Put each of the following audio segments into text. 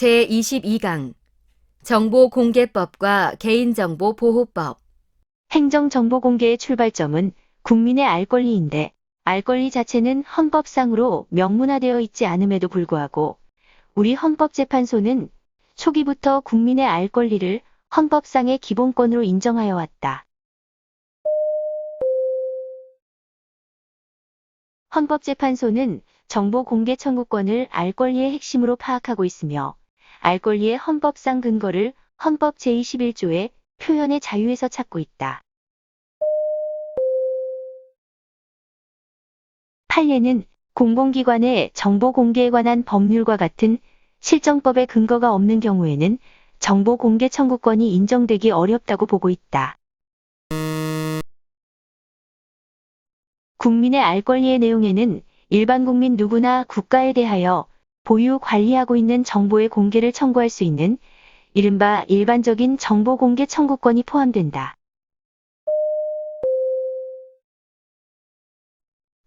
제22강 정보공개법과 개인정보보호법. 행정정보공개의 출발점은 국민의 알 권리인데, 알 권리 자체는 헌법상으로 명문화되어 있지 않음에도 불구하고 우리 헌법재판소는 초기부터 국민의 알 권리를 헌법상의 기본권으로 인정하여 왔다. 헌법재판소는 정보공개 청구권을 알 권리의 핵심으로 파악하고 있으며, 알 권리의 헌법상 근거를 헌법 제21조의 표현의 자유에서 찾고 있다. 판례는 공공기관의 정보 공개에 관한 법률과 같은 실정법의 근거가 없는 경우에는 정보 공개 청구권이 인정되기 어렵다고 보고 있다. 국민의 알 권리의 내용에는 일반 국민 누구나 국가에 대하여 보유 관리하고 있는 정보의 공개를 청구할 수 있는 이른바 일반적인 정보 공개 청구권이 포함된다.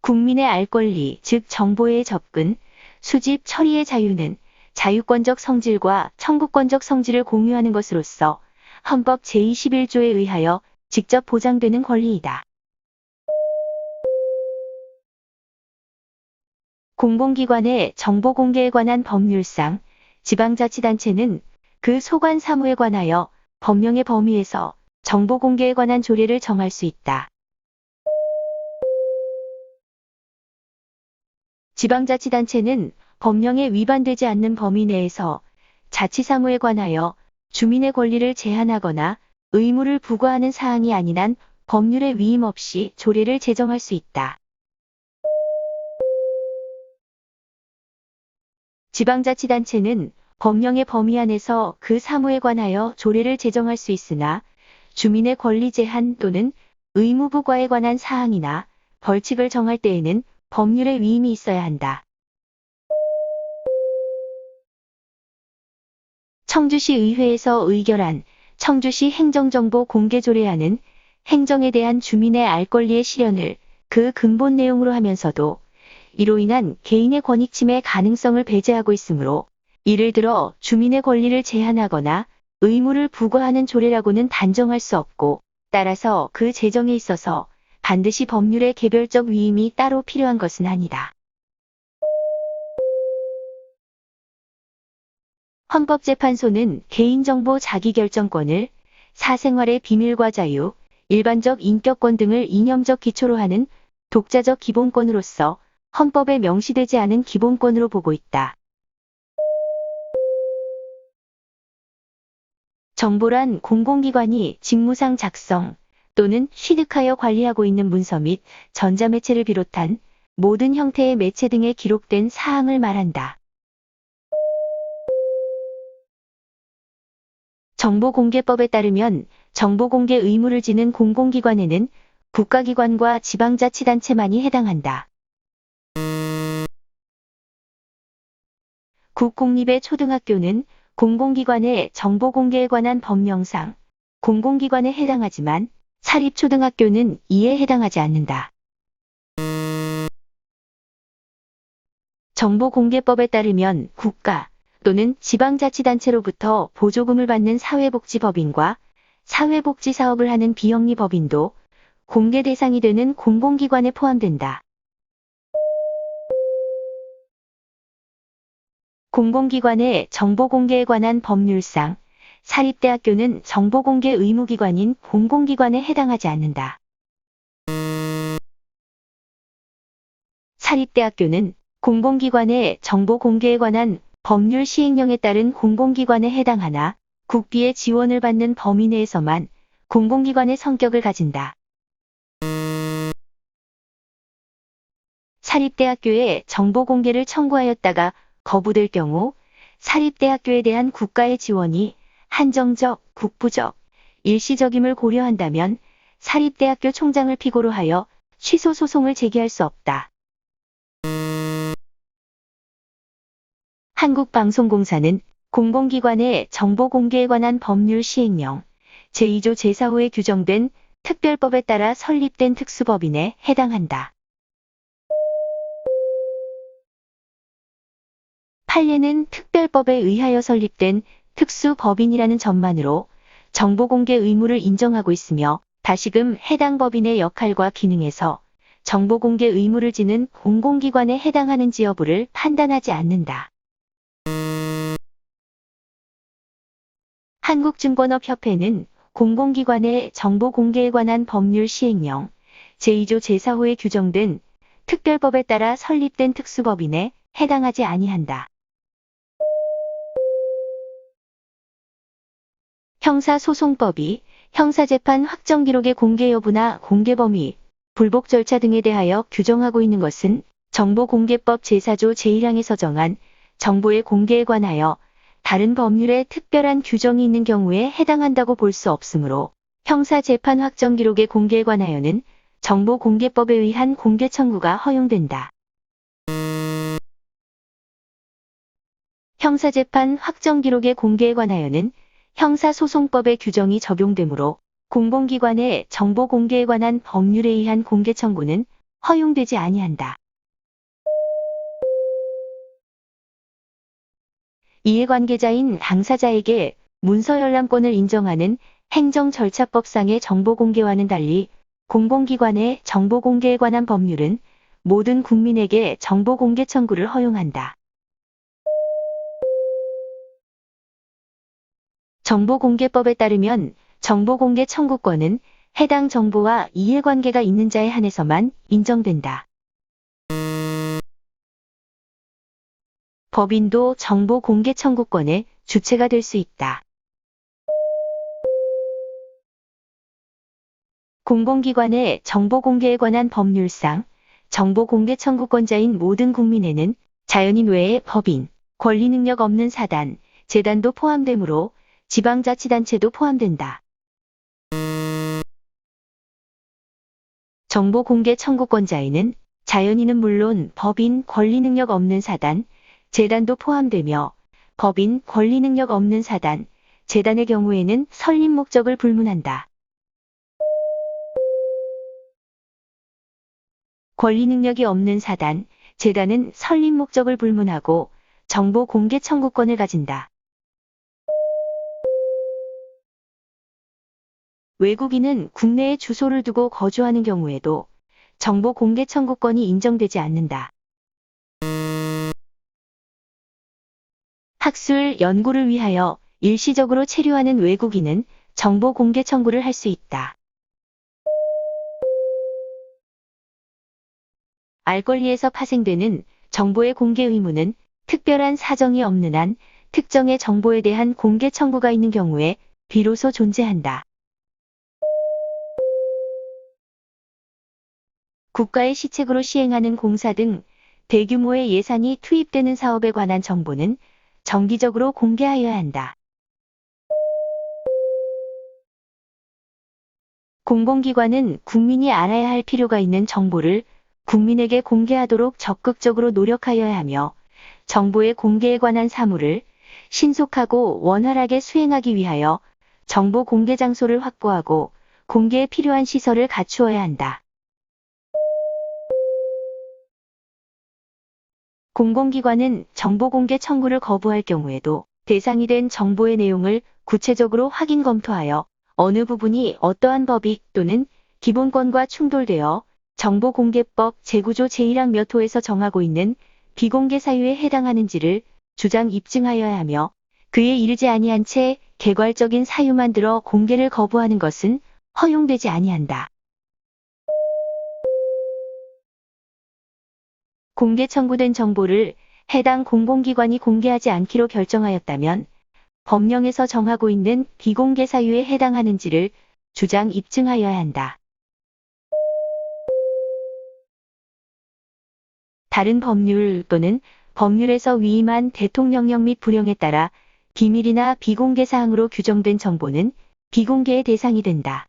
국민의 알 권리, 즉 정보의 접근, 수집, 처리의 자유는 자유권적 성질과 청구권적 성질을 공유하는 것으로서 헌법 제21조에 의하여 직접 보장되는 권리이다. 공공기관의 정보 공개에 관한 법률상 지방자치단체는 그 소관 사무에 관하여 법령의 범위에서 정보 공개에 관한 조례를 정할 수 있다. 지방자치단체는 법령에 위반되지 않는 범위 내에서 자치사무에 관하여 주민의 권리를 제한하거나 의무를 부과하는 사항이 아닌 한 법률에 위임 없이 조례를 제정할 수 있다. 지방자치단체는 법령의 범위 안에서 그 사무에 관하여 조례를 제정할 수 있으나 주민의 권리 제한 또는 의무 부과에 관한 사항이나 벌칙을 정할 때에는 법률의 위임이 있어야 한다. 청주시 의회에서 의결한 청주시 행정정보 공개조례안은 행정에 대한 주민의 알 권리의 실현을 그 근본 내용으로 하면서도 이로 인한 개인의 권익 침해 가능성을 배제하고 있으므로 이를 들어 주민의 권리를 제한하거나 의무를 부과하는 조례라고는 단정할 수 없고, 따라서 그 제정에 있어서 반드시 법률의 개별적 위임이 따로 필요한 것은 아니다. 헌법재판소는 개인정보 자기결정권을 사생활의 비밀과 자유, 일반적 인격권 등을 이념적 기초로 하는 독자적 기본권으로서 헌법에 명시되지 않은 기본권으로 보고 있다. 정보란 공공기관이 직무상 작성 또는 취득하여 관리하고 있는 문서 및 전자매체를 비롯한 모든 형태의 매체 등에 기록된 사항을 말한다. 정보공개법에 따르면 정보공개 의무를 지는 공공기관에는 국가기관과 지방자치단체만이 해당한다. 국공립의 초등학교는 공공기관의 정보공개에 관한 법령상 공공기관에 해당하지만 사립초등학교는 이에 해당하지 않는다. 정보공개법에 따르면 국가 또는 지방자치단체로부터 보조금을 받는 사회복지법인과 사회복지사업을 하는 비영리법인도 공개 대상이 되는 공공기관에 포함된다. 공공기관의 정보공개에 관한 법률상 사립대학교는 정보공개 의무기관인 공공기관에 해당하지 않는다. 사립대학교는 공공기관의 정보공개에 관한 법률 시행령에 따른 공공기관에 해당하나 국비의 지원을 받는 범위 내에서만 공공기관의 성격을 가진다. 사립대학교에 정보공개를 청구하였다가 거부될 경우 사립대학교에 대한 국가의 지원이 한정적, 국부적, 일시적임을 고려한다면 사립대학교 총장을 피고로 하여 취소 소송을 제기할 수 없다. 한국방송공사는 공공기관의 정보공개에 관한 법률 시행령 제2조 제4호에 규정된 특별법에 따라 설립된 특수법인에 해당한다. 판례는 특별법에 의하여 설립된 특수법인이라는 점만으로 정보공개 의무를 인정하고 있으며 다시금 해당 법인의 역할과 기능에서 정보공개 의무를 지는 공공기관에 해당하는지 여부를 판단하지 않는다. 한국증권업협회는 공공기관의 정보공개에 관한 법률 시행령 제2조 제4호에 규정된 특별법에 따라 설립된 특수법인에 해당하지 아니한다. 형사소송법이 형사재판 확정기록의 공개 여부나 공개 범위, 불복 절차 등에 대하여 규정하고 있는 것은 정보공개법 제4조 제1항에서 정한 정보의 공개에 관하여 다른 법률에 특별한 규정이 있는 경우에 해당한다고 볼 수 없으므로 형사재판 확정기록의 공개에 관하여는 정보공개법에 의한 공개 청구가 허용된다. 형사재판 확정기록의 공개에 관하여는 형사소송법의 규정이 적용되므로 공공기관의 정보공개에 관한 법률에 의한 공개 청구는 허용되지 아니한다. 이해관계자인 당사자에게 문서 열람권을 인정하는 행정절차법상의 정보공개와는 달리 공공기관의 정보공개에 관한 법률은 모든 국민에게 정보공개 청구를 허용한다. 정보공개법에 따르면 정보공개 청구권은 해당 정보와 이해관계가 있는 자에 한해서만 인정된다. 법인도 정보공개 청구권의 주체가 될 수 있다. 공공기관의 정보공개에 관한 법률상 정보공개 청구권자인 모든 국민에는 자연인 외에 법인, 권리능력 없는 사단, 재단도 포함되므로 지방자치단체도 포함된다. 정보공개 청구권자에는 자연인은 물론 법인, 권리능력 없는 사단, 재단도 포함되며 법인, 권리능력 없는 사단, 재단의 경우에는 설립 목적을 불문한다. 권리능력이 없는 사단, 재단은 설립 목적을 불문하고 정보공개 청구권을 가진다. 외국인은 국내에 주소를 두고 거주하는 경우에도 정보공개 청구권이 인정되지 않는다. 학술, 연구를 위하여 일시적으로 체류하는 외국인은 정보공개 청구를 할 수 있다. 알 권리에서 파생되는 정보의 공개 의무는 특별한 사정이 없는 한 특정의 정보에 대한 공개 청구가 있는 경우에 비로소 존재한다. 국가의 시책으로 시행하는 공사 등 대규모의 예산이 투입되는 사업에 관한 정보는 정기적으로 공개하여야 한다. 공공기관은 국민이 알아야 할 필요가 있는 정보를 국민에게 공개하도록 적극적으로 노력하여야 하며 정보의 공개에 관한 사무를 신속하고 원활하게 수행하기 위하여 정보 공개 장소를 확보하고 공개에 필요한 시설을 갖추어야 한다. 공공기관은 정보공개 청구를 거부할 경우에도 대상이 된 정보의 내용을 구체적으로 확인 검토하여 어느 부분이 어떠한 법익 또는 기본권과 충돌되어 정보공개법 제9조 제1항 몇 호에서 정하고 있는 비공개 사유에 해당하는지를 주장 입증하여야 하며 그에 이르지 아니한 채 개괄적인 사유만 들어 공개를 거부하는 것은 허용되지 아니한다. 공개 청구된 정보를 해당 공공기관이 공개하지 않기로 결정하였다면 법령에서 정하고 있는 비공개 사유에 해당하는지를 주장 입증하여야 한다. 다른 법률 또는 법률에서 위임한 대통령령 및 불령에 따라 비밀이나 비공개 사항으로 규정된 정보는 비공개의 대상이 된다.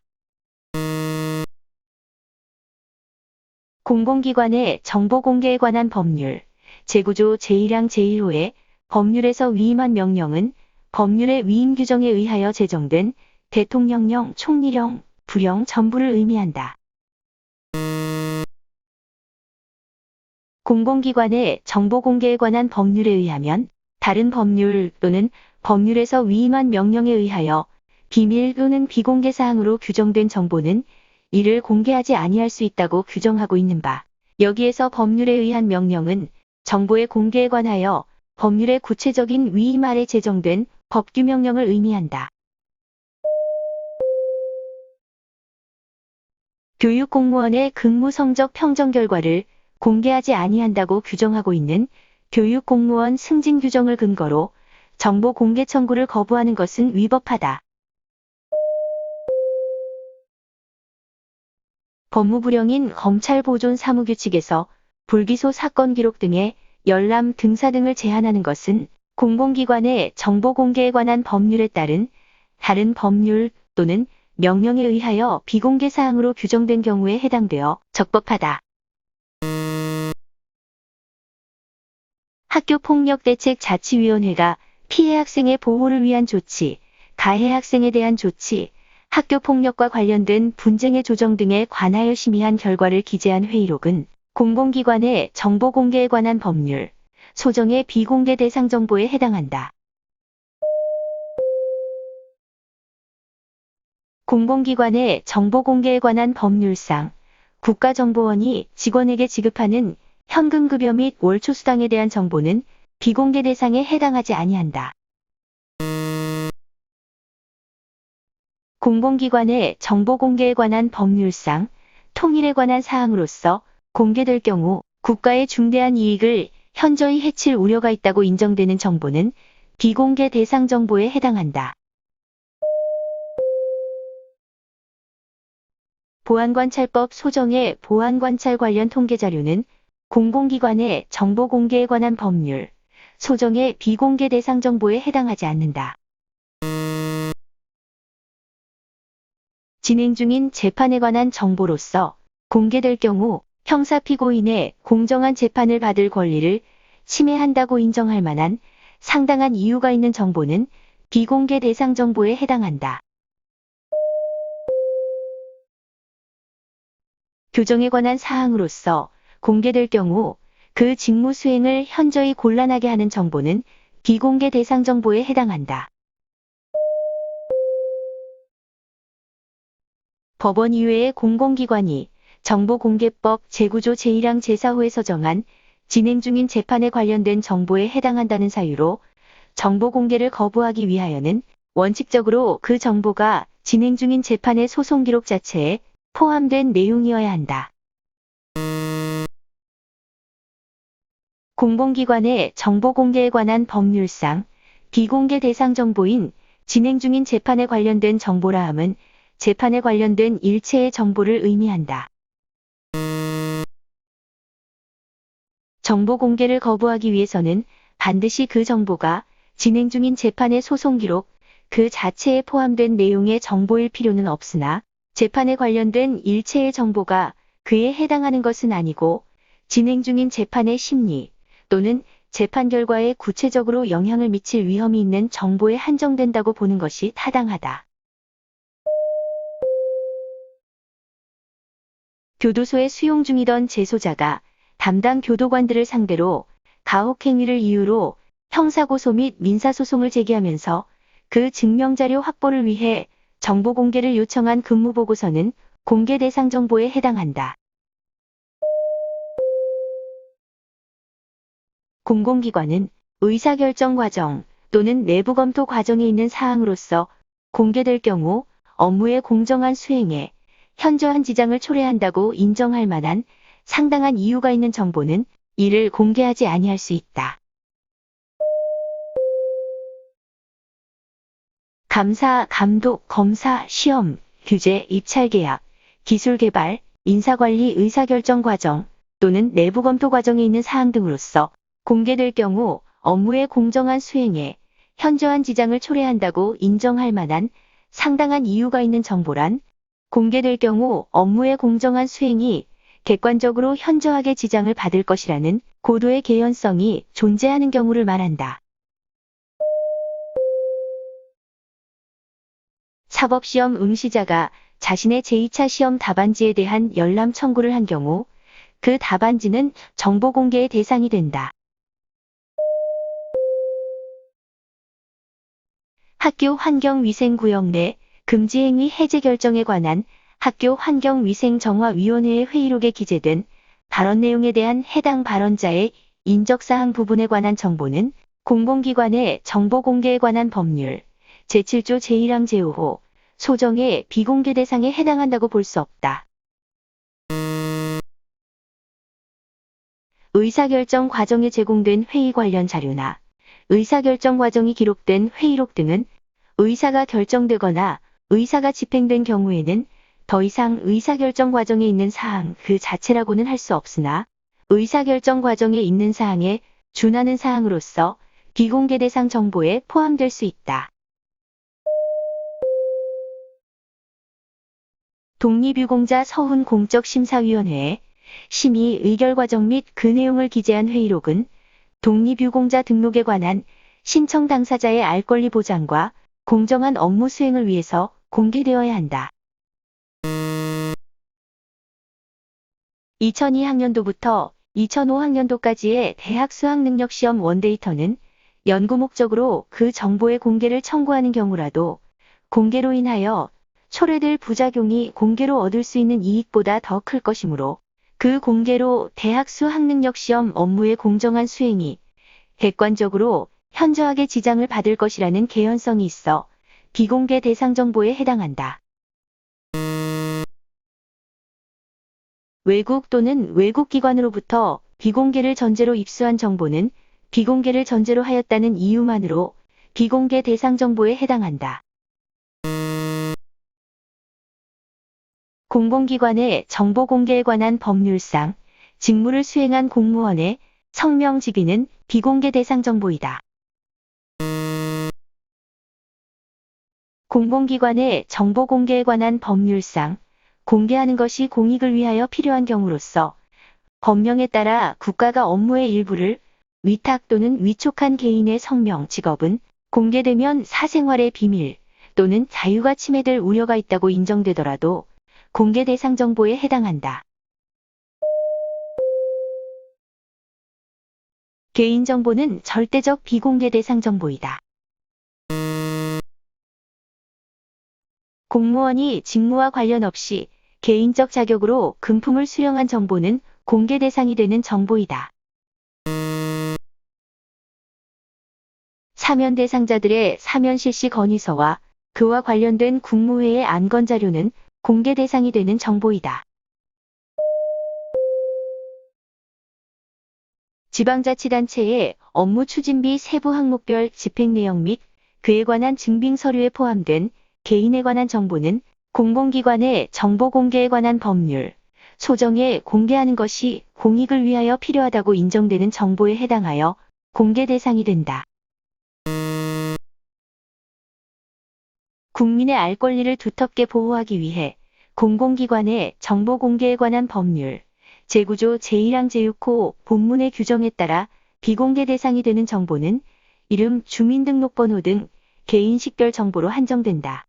공공기관의 정보공개에 관한 법률 제9조 제1항 제1호의 법률에서 위임한 명령은 법률의 위임 규정에 의하여 제정된 대통령령, 총리령, 불령 전부를 의미한다. 공공기관의 정보공개에 관한 법률에 의하면 다른 법률 또는 법률에서 위임한 명령에 의하여 비밀 또는 비공개 사항으로 규정된 정보는 이를 공개하지 아니할 수 있다고 규정하고 있는 바, 여기에서 법률에 의한 명령은 정보의 공개에 관하여 법률의 구체적인 위임 아래 제정된 법규명령을 의미한다. 교육공무원의 근무 성적 평정 결과를 공개하지 아니한다고 규정하고 있는 교육공무원 승진 규정을 근거로 정보 공개 청구를 거부하는 것은 위법하다. 법무부령인 검찰보존사무규칙에서 불기소 사건 기록 등의 열람 등사 등을 제한하는 것은 공공기관의 정보 공개에 관한 법률에 따른 다른 법률 또는 명령에 의하여 비공개 사항으로 규정된 경우에 해당되어 적법하다. 학교폭력대책자치위원회가 피해 학생의 보호를 위한 조치, 가해 학생에 대한 조치, 학교폭력과 관련된 분쟁의 조정 등에 관하여 심의한 결과를 기재한 회의록은 공공기관의 정보 공개에 관한 법률, 소정의 비공개 대상 정보에 해당한다. 공공기관의 정보 공개에 관한 법률상 국가정보원이 직원에게 지급하는 현금급여 및 월초수당에 대한 정보는 비공개 대상에 해당하지 아니한다. 공공기관의 정보 공개에 관한 법률상 통일에 관한 사항으로서 공개될 경우 국가의 중대한 이익을 현저히 해칠 우려가 있다고 인정되는 정보는 비공개 대상 정보에 해당한다. 보안관찰법 소정의 보안관찰 관련 통계자료는 공공기관의 정보 공개에 관한 법률, 소정의 비공개 대상 정보에 해당하지 않는다. 진행 중인 재판에 관한 정보로서 공개될 경우 형사 피고인의 공정한 재판을 받을 권리를 침해한다고 인정할 만한 상당한 이유가 있는 정보는 비공개 대상 정보에 해당한다. 교정에 관한 사항으로서 공개될 경우 그 직무 수행을 현저히 곤란하게 하는 정보는 비공개 대상 정보에 해당한다. 법원 이외의 공공기관이 정보공개법 제9조 제1항 제4호에서 정한 진행 중인 재판에 관련된 정보에 해당한다는 사유로 정보 공개를 거부하기 위하여는 원칙적으로 그 정보가 진행 중인 재판의 소송 기록 자체에 포함된 내용이어야 한다. 공공기관의 정보 공개에 관한 법률상 비공개 대상 정보인 진행 중인 재판에 관련된 정보라 함은 재판에 관련된 일체의 정보를 의미한다. 정보 공개를 거부하기 위해서는 반드시 그 정보가 진행 중인 재판의 소송 기록 그 자체에 포함된 내용의 정보일 필요는 없으나 재판에 관련된 일체의 정보가 그에 해당하는 것은 아니고 진행 중인 재판의 심리 또는 재판 결과에 구체적으로 영향을 미칠 위험이 있는 정보에 한정된다고 보는 것이 타당하다. 교도소에 수용 중이던 재소자가 담당 교도관들을 상대로 가혹행위를 이유로 형사고소 및 민사소송을 제기하면서 그 증명자료 확보를 위해 정보 공개를 요청한 근무보고서는 공개 대상 정보에 해당한다. 공공기관은 의사결정 과정 또는 내부 검토 과정에 있는 사항으로서 공개될 경우 업무의 공정한 수행에 현저한 지장을 초래한다고 인정할 만한 상당한 이유가 있는 정보는 이를 공개하지 아니할 수 있다. 감사, 감독, 검사, 시험, 규제, 입찰계약, 기술개발, 인사관리 의사결정 과정 또는 내부 검토 과정에 있는 사항 등으로서 공개될 경우 업무의 공정한 수행에 현저한 지장을 초래한다고 인정할 만한 상당한 이유가 있는 정보란 공개될 경우 업무의 공정한 수행이 객관적으로 현저하게 지장을 받을 것이라는 고도의 개연성이 존재하는 경우를 말한다. 사법시험 응시자가 자신의 제2차 시험 답안지에 대한 열람 청구를 한 경우 그 답안지는 정보 공개의 대상이 된다. 학교 환경위생구역 내 금지행위 해제 결정에 관한 학교 환경위생정화위원회의 회의록에 기재된 발언 내용에 대한 해당 발언자의 인적사항 부분에 관한 정보는 공공기관의 정보 공개에 관한 법률 제7조 제1항 제5호 소정의 비공개 대상에 해당한다고 볼 수 없다. 의사결정 과정에 제공된 회의 관련 자료나 의사결정 과정이 기록된 회의록 등은 의사가 결정되거나 의사가 집행된 경우에는 더 이상 의사결정 과정에 있는 사항 그 자체라고는 할 수 없으나 의사결정 과정에 있는 사항에 준하는 사항으로서 비공개 대상 정보에 포함될 수 있다. 독립유공자 서훈 공적심사위원회의 심의 의결 과정 및 그 내용을 기재한 회의록은 독립유공자 등록에 관한 신청 당사자의 알 권리 보장과 공정한 업무 수행을 위해서 공개되어야 한다. 2002학년도부터 2005학년도까지의 대학 수학능력시험 원데이터는 연구 목적으로 그 정보의 공개를 청구하는 경우라도 공개로 인하여 초래될 부작용이 공개로 얻을 수 있는 이익보다 더 클 것이므로 그 공개로 대학 수학능력시험 업무의 공정한 수행이 객관적으로 현저하게 지장을 받을 것이라는 개연성이 있어 비공개 대상 정보에 해당한다. 외국 또는 외국기관으로부터 비공개를 전제로 입수한 정보는 비공개를 전제로 하였다는 이유만으로 비공개 대상 정보에 해당한다. 공공기관의 정보 공개에 관한 법률상 직무를 수행한 공무원의 성명 직위는 비공개 대상 정보이다. 공공기관의 정보 공개에 관한 법률상 공개하는 것이 공익을 위하여 필요한 경우로서 법령에 따라 국가가 업무의 일부를 위탁 또는 위촉한 개인의 성명, 직업은 공개되면 사생활의 비밀 또는 자유가 침해될 우려가 있다고 인정되더라도 공개 대상 정보에 해당한다. 개인정보는 절대적 비공개 대상 정보이다. 공무원이 직무와 관련 없이 개인적 자격으로 금품을 수령한 정보는 공개 대상이 되는 정보이다. 사면 대상자들의 사면 실시 건의서와 그와 관련된 국무회의 안건 자료는 공개 대상이 되는 정보이다. 지방자치단체의 업무 추진비 세부 항목별 집행 내용 및 그에 관한 증빙 서류에 포함된 개인에 관한 정보는 공공기관의 정보 공개에 관한 법률, 소정에 공개하는 것이 공익을 위하여 필요하다고 인정되는 정보에 해당하여 공개 대상이 된다. 국민의 알 권리를 두텁게 보호하기 위해 공공기관의 정보 공개에 관한 법률, 제9조 제1항 제6호 본문의 규정에 따라 비공개 대상이 되는 정보는 이름, 주민등록번호 등 개인 식별 정보로 한정된다.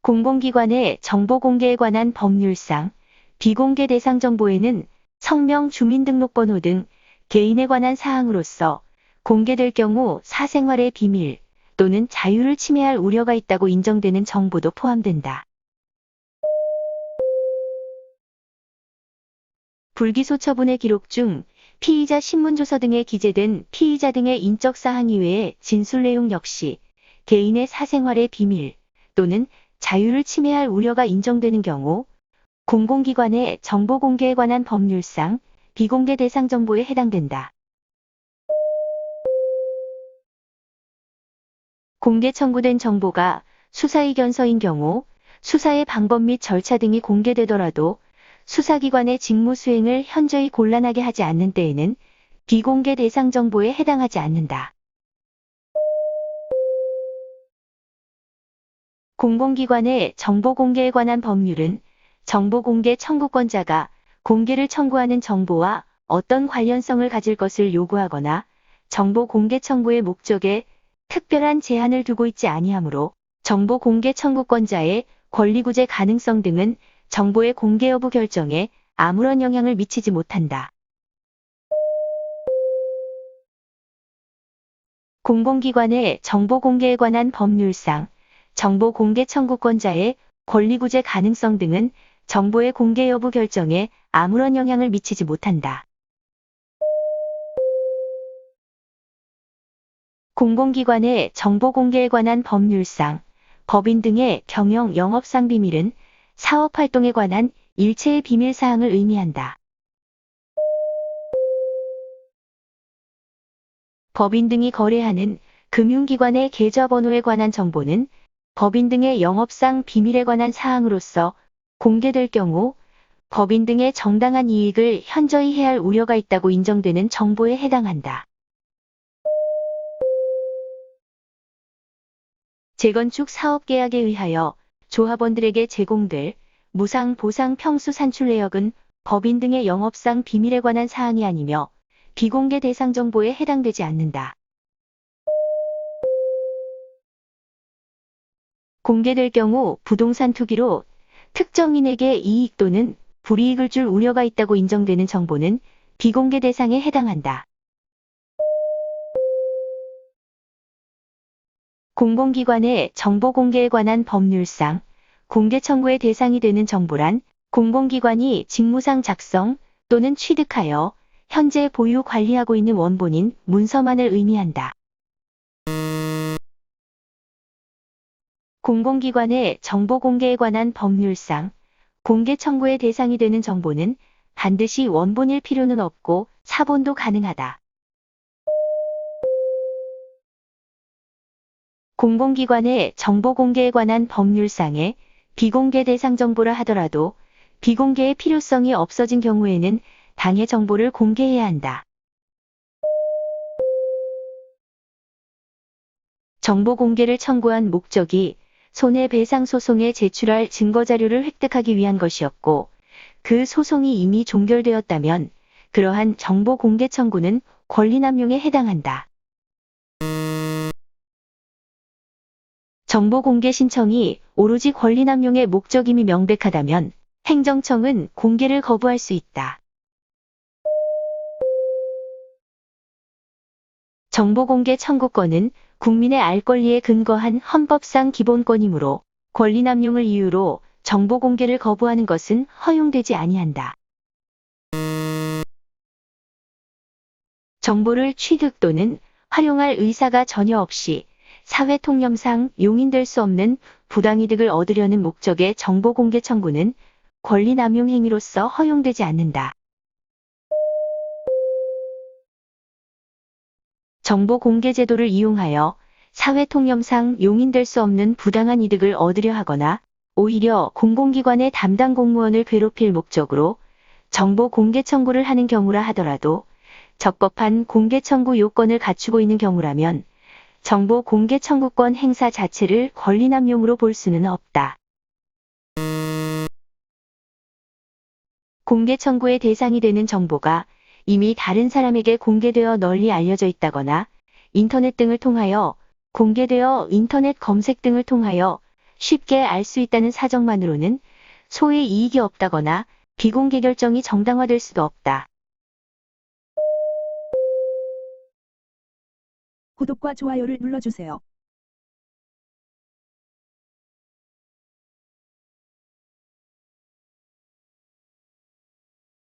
공공기관의 정보 공개에 관한 법률상 비공개 대상 정보에는 성명, 주민등록번호 등 개인에 관한 사항으로서 공개될 경우 사생활의 비밀 또는 자유를 침해할 우려가 있다고 인정되는 정보도 포함된다. 불기소 처분의 기록 중 피의자 신문조서 등에 기재된 피의자 등의 인적 사항 이외의 진술 내용 역시 개인의 사생활의 비밀 또는 자유를 침해할 우려가 인정되는 경우 공공기관의 정보 공개에 관한 법률상 비공개 대상 정보에 해당된다. 공개 청구된 정보가 수사의견서인 경우 수사의 방법 및 절차 등이 공개되더라도 수사기관의 직무 수행을 현저히 곤란하게 하지 않는 때에는 비공개 대상 정보에 해당하지 않는다. 공공기관의 정보 공개에 관한 법률은 정보 공개 청구권자가 공개를 청구하는 정보와 어떤 관련성을 가질 것을 요구하거나 정보 공개 청구의 목적에 특별한 제한을 두고 있지 아니하므로 정보 공개 청구권자의 권리구제 가능성 등은 정보의 공개 여부 결정에 아무런 영향을 미치지 못한다. 공공기관의 정보 공개에 관한 법률상, 정보 공개 청구권자의 권리구제 가능성 등은 정보의 공개 여부 결정에 아무런 영향을 미치지 못한다. 공공기관의 정보 공개에 관한 법률상, 법인 등의 경영 영업상 비밀은 사업활동에 관한 일체의 비밀사항을 의미한다. 법인 등이 거래하는 금융기관의 계좌번호에 관한 정보는 법인 등의 영업상 비밀에 관한 사항으로서 공개될 경우 법인 등의 정당한 이익을 현저히 해할 우려가 있다고 인정되는 정보에 해당한다. 재건축 사업계약에 의하여 조합원들에게 제공될 무상 보상 평수 산출 내역은 법인 등의 영업상 비밀에 관한 사항이 아니며 비공개 대상 정보에 해당되지 않는다. 공개될 경우 부동산 투기로 특정인에게 이익 또는 불이익을 줄 우려가 있다고 인정되는 정보는 비공개 대상에 해당한다. 공공기관의 정보 공개에 관한 법률상 공개 청구의 대상이 되는 정보란 공공기관이 직무상 작성 또는 취득하여 현재 보유 관리하고 있는 원본인 문서만을 의미한다. 공공기관의 정보 공개에 관한 법률상 공개 청구의 대상이 되는 정보는 반드시 원본일 필요는 없고 사본도 가능하다. 공공기관의 정보 공개에 관한 법률상에 비공개 대상 정보라 하더라도 비공개의 필요성이 없어진 경우에는 당해 정보를 공개해야 한다. 정보 공개를 청구한 목적이 손해배상 소송에 제출할 증거자료를 획득하기 위한 것이었고 그 소송이 이미 종결되었다면 그러한 정보 공개 청구는 권리남용에 해당한다. 정보 공개 신청이 오로지 권리남용의 목적임이 명백하다면 행정청은 공개를 거부할 수 있다. 정보 공개 청구권은 국민의 알 권리에 근거한 헌법상 기본권이므로 권리남용을 이유로 정보 공개를 거부하는 것은 허용되지 아니한다. 정보를 취득 또는 활용할 의사가 전혀 없이 사회 통념상 용인될 수 없는 부당이득을 얻으려는 목적의 정보 공개 청구는 권리남용 행위로서 허용되지 않는다. 정보 공개 제도를 이용하여 사회 통념상 용인될 수 없는 부당한 이득을 얻으려 하거나 오히려 공공기관의 담당 공무원을 괴롭힐 목적으로 정보 공개 청구를 하는 경우라 하더라도 적법한 공개 청구 요건을 갖추고 있는 경우라면 정보 공개 청구권 행사 자체를 권리남용으로 볼 수는 없다. 공개 청구의 대상이 되는 정보가 이미 다른 사람에게 공개되어 널리 알려져 있다거나 인터넷 등을 통하여 공개되어 인터넷 검색 등을 통하여 쉽게 알 수 있다는 사정만으로는 소의 이익이 없다거나 비공개 결정이 정당화될 수도 없다. 구독과 좋아요를 눌러주세요.